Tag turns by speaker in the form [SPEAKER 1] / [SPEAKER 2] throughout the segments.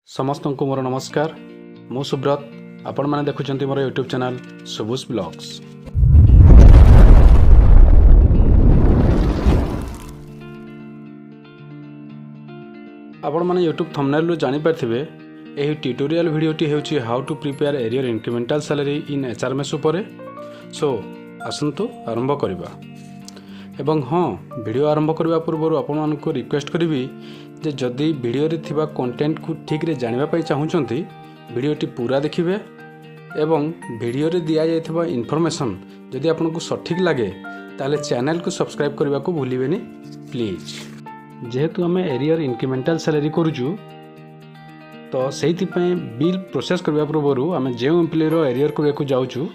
[SPEAKER 1] समस्त को मोर नमस्कार। मु सुब्रत आपण मैंने देखुं मोर यूट्यूब चैनल सुबुस ब्लॉग्स। आपण मैंने यूट्यूब थंबनेल जानी पारे यह ट्यूटोरियल वीडियोटी होची how to prepare arrear incremental salary in HRMS उपरे। सो आसंतु आरंभ करबा। एवं हाँ, वीडियो आरंभ करने पूर्व आपण को रिक्वेस्ट करी जे जदि वीडियो रे थिबा कंटेंट को ठीक रे जानिबा पई चाहुचंती वीडियोटी पूरा देखिबे एवं वीडियो रे दिया जायथिबा इन्फॉर्मेशन जदि आपन को सठिक लागे ताले चैनल को सब्सक्राइब करबा को भूलिबेनी प्लीज। जेहेतु आम एरियर इंक्रीमेंटल सैलरी करूचु तो सेहिति पई बिल प्रोसेस करबा पूर्व आम जो एम्प्लॉय रो एरियर करबा को जाउचु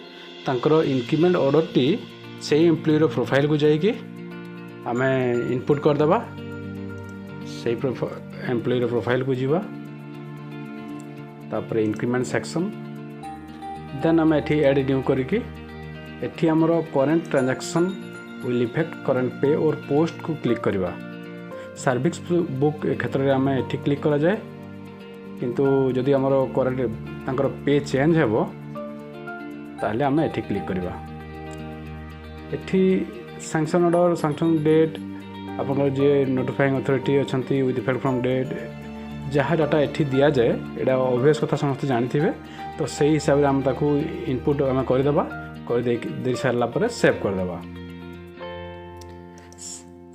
[SPEAKER 1] तांकर इंक्रीमेंट ऑर्डर टी से एम्प्लॉय रो प्रोफाइल को जाई कि आम इनपुट कर दबा। से एम्प्लॉय रो प्रोफाइल को जीवा तापर इंक्रीमेंट सेक्शन देन आम एठी ऐड न्यू करिकि एठी हमर current transaction will effect current पे और पोस्ट को क्लिक करवा। सर्विस बुक क्षेत्र में आम एठी क्लिक करा जाए किंतु जदि हमर करंट तांकर पे चेंज हेबो ताले आम एठी क्लिक करवा। एठी सैंक्शन ऑर्डर सैंक्शन डेट आपन जे नोटिफाइंग अथॉरिटी अच्छी विथ इफेक्ट फ्रॉम डेट जहाँ डाटा एठी दिया जाए एटा ऑब्वियस कथा समस्त जानिथिबे। तो सही हिसाब से आम ताकू इनपुट आम करदेबा कर दे सारा पर सेव करदेबा।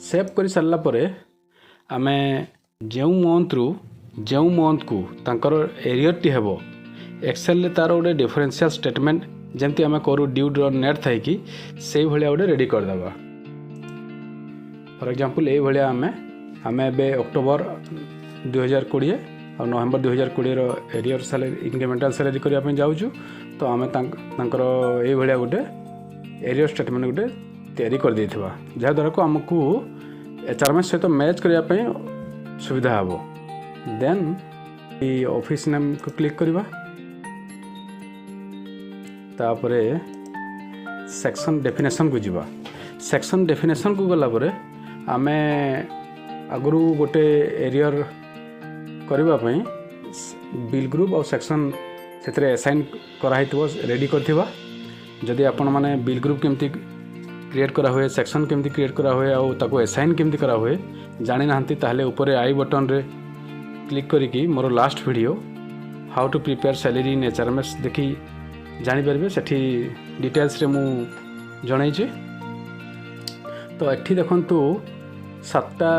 [SPEAKER 1] सेव कर सारा पर आम जो मंथ को तांकर एरियर टी हेबो एक्सेल तार गोटे डिफरेंशियल स्टेटमेंट जमती आम करूँ ड्यू नेट थाई कि से भाया गोटे रेडी करदेबा। फॉर एग्जांपल ये भाया आम ए अक्टोबर 2020 और नवेम्बर 2020 रो एरियर सैलरी इंक्रीमेंटल सैलरी करने जाऊँ। तो आम ये भाया गोटे एरियर स्टेटमेंट गोटे तैयारी कर देथिबा जहाँद्वारा को आमको एचआरएमएस सहित मैच करने सुविधा हे। देन ऑफिस नेम को क्लिक करवा तापरे सेक्शन डेफिनेशन को जीवा। सेक्शन डेफिनेशन को गला परे आमे आगु गोटे एरियर करने बिल ग्रुप और सेक्शन से एसाइन कराई रेडी करथिबा। जदि आपण माने बिल ग्रुप केमती क्रिएट करा हुए सेक्शन केमती क्रिएट करा हुए और ताको एसाइन केमती करा हुए जानि नाहंती ताहले ऊपर आई बटन रे क्लिक करिकी more last video how to prepare salary in HRMS देखी जानि परबे। सेठी डिटेल्स रे मु जणाइछि। तो एठी देखंतु 7टा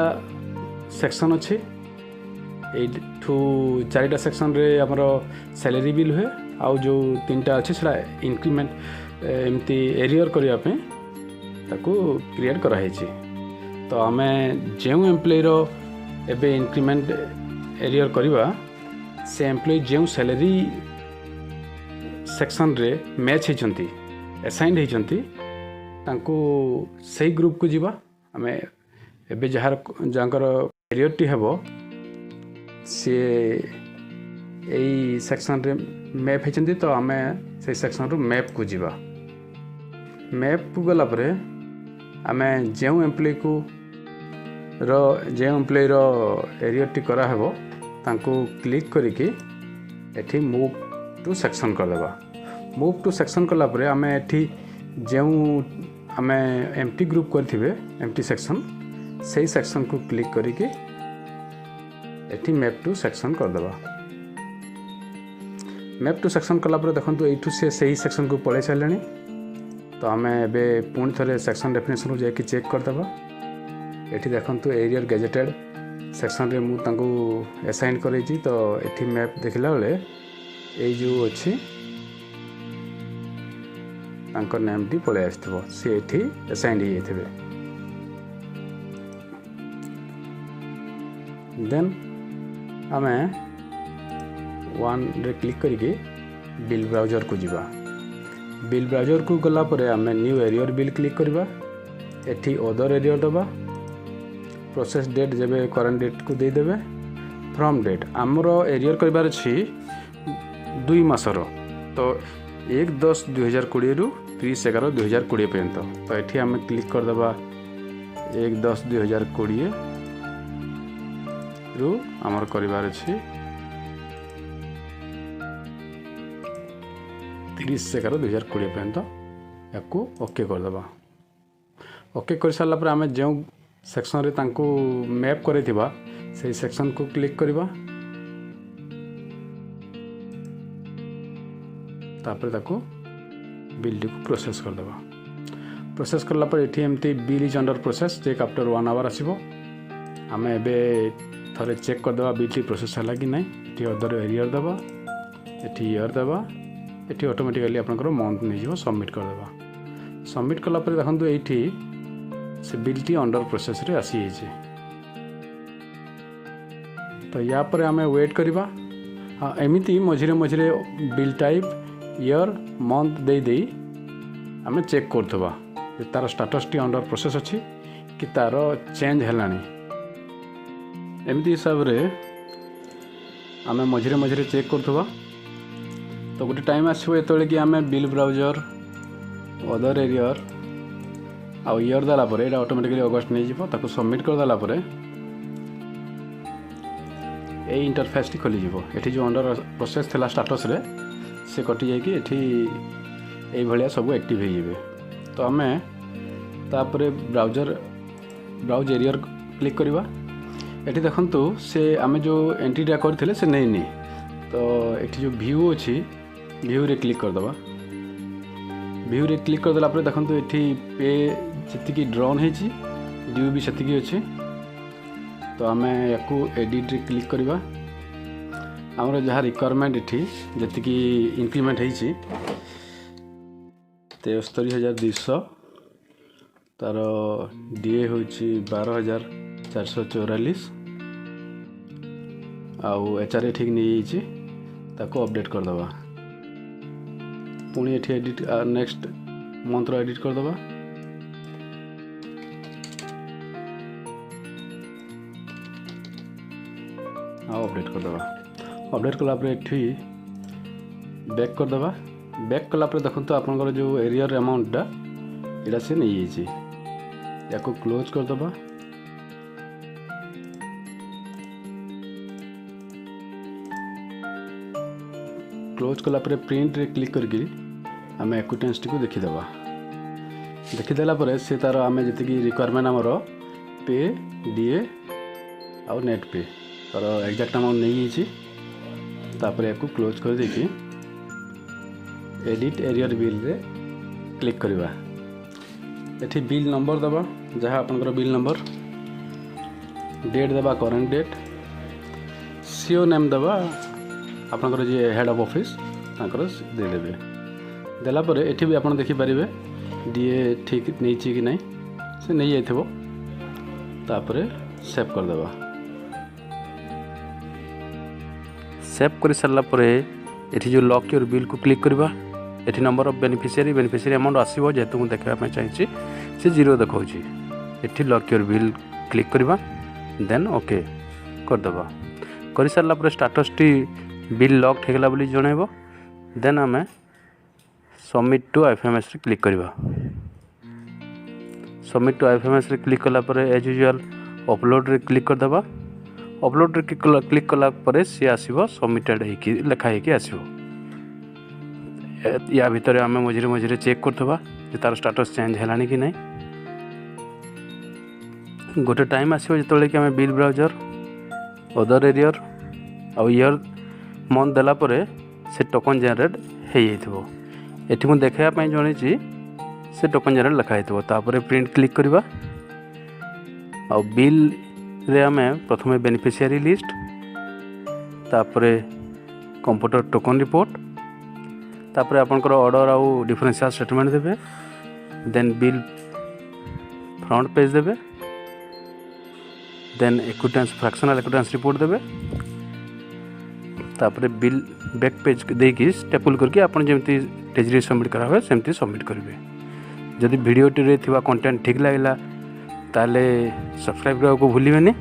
[SPEAKER 1] सेक्शन अच्छे एठू 4टा सेक्शन रे हमर सैलरी बिल हुए आउ जो 3टा अच्छे सेटा इंक्रीमेंट एमती एरियर करने ताको क्रिएट कराई। तो आम जो एम्प्लॉय रो एबे इंक्रीमेंट एरियर करवा से एम्प्लॉय जो सैलरी सेक्शन रे मैच होती एसाइंड होती तांको सही ग्रुप को जीवा। आम एबे जहाँ जहाँकर एरियर टी हेबो सी यही सेक्शन रे मैप होती तो आम से सेक्शन रो मैप को जीवा। मैप को गला परे आम जो एम्प्लॉय को जो एम्प्लॉय रो एरियर टी करा हेबो तांको क्लिक करिकी एठी मूव टू सेक्शन करदेबा। मूव टू सेक्शन कला परे आम एठी जो आम एम्प्टी ग्रुप करथिबे एम्प्टी सेक्शन से सेक्शन को क्लिक करिके एठी मैप टू सेक्शन करदेबा। मैप टू सेक्शन कला पर देखंतु एठू से सही सेक्शन को पळे सारलेनी। तो आम एबे पुणी थरे सेक्शन डेफिनेशन को जाके चेक करदेबा। एठी देखंतु एरियर गैजेटेड सेक्शन रे मु तांको असाइन करैछि। तो एठी मैप देखला बेले ए जो अछि तांकर नेम टी पळे आस्थबो से एठी असाइन हे जेथिबे। देन आम 1 रे क्लिक करके बिल ब्राउजर को जीवा। बिल ब्राउजर को गला परे आम न्यू एरियर बिल क्लिक करवा। एठी अदर एरियर दबा। प्रोसेस डेट जेबे करंट डेट को दे देबे। फ्रॉम डेट आमर एरियर करबार अछि 2 मासर। तो 1/10/2020 रु 30/11/2020 पर्यंत। तो एठी आम क्लिक कर दबा 1/10/2020 रु आमर करिवार अछि 30/11/2020 पर्यंत या ओके करदे। ओके कर सारा पर आम जो सेक्शन रे तांको मैप करथिबा से सेक्शन को क्लिक करबा, तापर ताको बिल को प्रोसेस करदे। प्रोसेस करला पर एठी एमती bill is under process check after 1 hour आसीबो। आम एबे थरे चेक करदे बिल टी प्रोसेस है कि नहीं। ये अदर एरियर दबा, ये ईयर दबा, ये ऑटोमेटिकली आपनकर मंथ नहीं जीवो सबमिट करदे। सबमिट कला पर देखंतु एठी से बिल टी अंडर प्रोसेस रे आसी है। तो या पर आम वेट करवा। हाँ एमती मझिरे मझिरे बिल टाइप ईयर मंथ दे दे आम चेक करथबा तार स्टेटस टी अंडर प्रोसेस अच्छी कि तार चेंज हैलानी। एमती हिसाब रे आम मझिरे मझिरे चेक करथबा। तो गोटे टाइम आसो ये कि आम बिल ब्राउजर अदर एरियर आउ ईयर देला परे एटा ऑटोमेटिकली अगस्ट नहीं जीवो। ताको सबमिट कर देला परे ए इंटरफेस टी खोली जीवो। एठी जो अंडर प्रोसेस थिला स्टेटस रे से कटि जाय कि एठी ए भलिया सब एक्टिव हो जिवे। तो आम तापरे ब्राउज एरियर क्लिक करवा। एठी देखंतु से आम जो एंट्रीटा करथिले से नहीं। तो एठी जो व्यू अछि व्यू रे क्लिक कर दबा। व्यू रे क्लिक कर देला पर देखंतु एठी पे जति ड्रोन है ड्यू भी सेतिकी अछि। तो आम याकू एडिट रे क्लिक करवा। आमर जहाँ रिक्वायरमेंट एठी जति इंक्रीमेंट है 73,200 तार डीए हूँ 12,444 आउ एचआरए ठीक नहीं ताको अपडेट करदे। पुणी एठी एडिट नेक्स्ट मंथ एडिट करदे। आउ अपडेट करदे। अपडेट कलापर एठी बैक करदे। बैक कलापर देखो आपंकर जो एरियर अमाउंटा यहाँ से नहीं जाइए या क्लोज करदे। क्लोज कलापर प्रिंट रे क्लिक करके आम एक्विटेंस टी को देखीदे। देखीदेला से तार आम जी रिक्वायरमेंट आमर पे डीए आउ नेट पे तार एक्जाक्ट अमाउंट नहीं जाइए। या क्लोज कर देकी एडिट एरियर बिल रे क्लिक करवा। एठी बिल नंबर दबा जहाँ आपनकर बिल नंबर, डेट दबा करेंट डेट, सीओ नेम दबा आपनकर जे हेड ऑफ ऑफिस तांकर देदेबे। देला परे एठी भी आपन देखि परिबे डीए ठीक नहीं कि नहीं से नहीं जाइथिबो। तापरे सेव कर देबा। सेव कर सारा परे एठी जो लॉक योर बिल को क्लिक करवा। एठी नंबर ऑफ बेनिफिशियरी अमाउंट आसीबो जेतु मु देखा पे चाहिए से 0 देखौची। एठी लॉक योर बिल क्लिक करवा देन ओके कर दबा। कर सारा पर स्टेटस टी बिल लॉक ठेगला बोली जणैबो। देन आमे सबमिट टू आईएफएमएस रे क्लिक करवा। सबमिट टू आईएफएमएस रे क्लिक कला पर एज यूजुअल अपलोड रे क्लिक कर दबा। अपलोड रे क्लिक कला पर सी आसीबो सबमिटेड है कि लिखा है कि आसीबो। या भितर आम मझिरे मझिरे चेक करथबा जे तार स्टेटस चेंज हैलानी कि नहीं। गोटे टाइम आसीबो जेतोले कि आम बिल ब्राउजर अदर एरियर आउ ईयर मंथ देला परे से टोकन जनरेट हो जाइथिबो। एठी मु देखैया पई जणैछि से टोकन जनरेट लिखा होइथिबो। तापरे प्रिंट क्लिक करबा। आउ बिल रे आम प्रथमे बेनिफिशियरी लिस्ट, तापरे कंप्यूटर टोकन रिपोर्ट, तापरे आपनकर ऑर्डर आउ डिफरेंशियल स्टेटमेंट देबे। देन बिल फ्रंट पेज देबे। Then acquittance fractional acquittance report देबे। तापरे बिल बैक पेज देकी स्टेपल करके आपन जेमती ट्रेजरी सबमिट करा हुए सेमती सबमिट करेंगे। जदि वीडियोटी रे थिबा कंटेंट ठीक लागला ताले सब्सक्राइब करने को भूलिबेनी।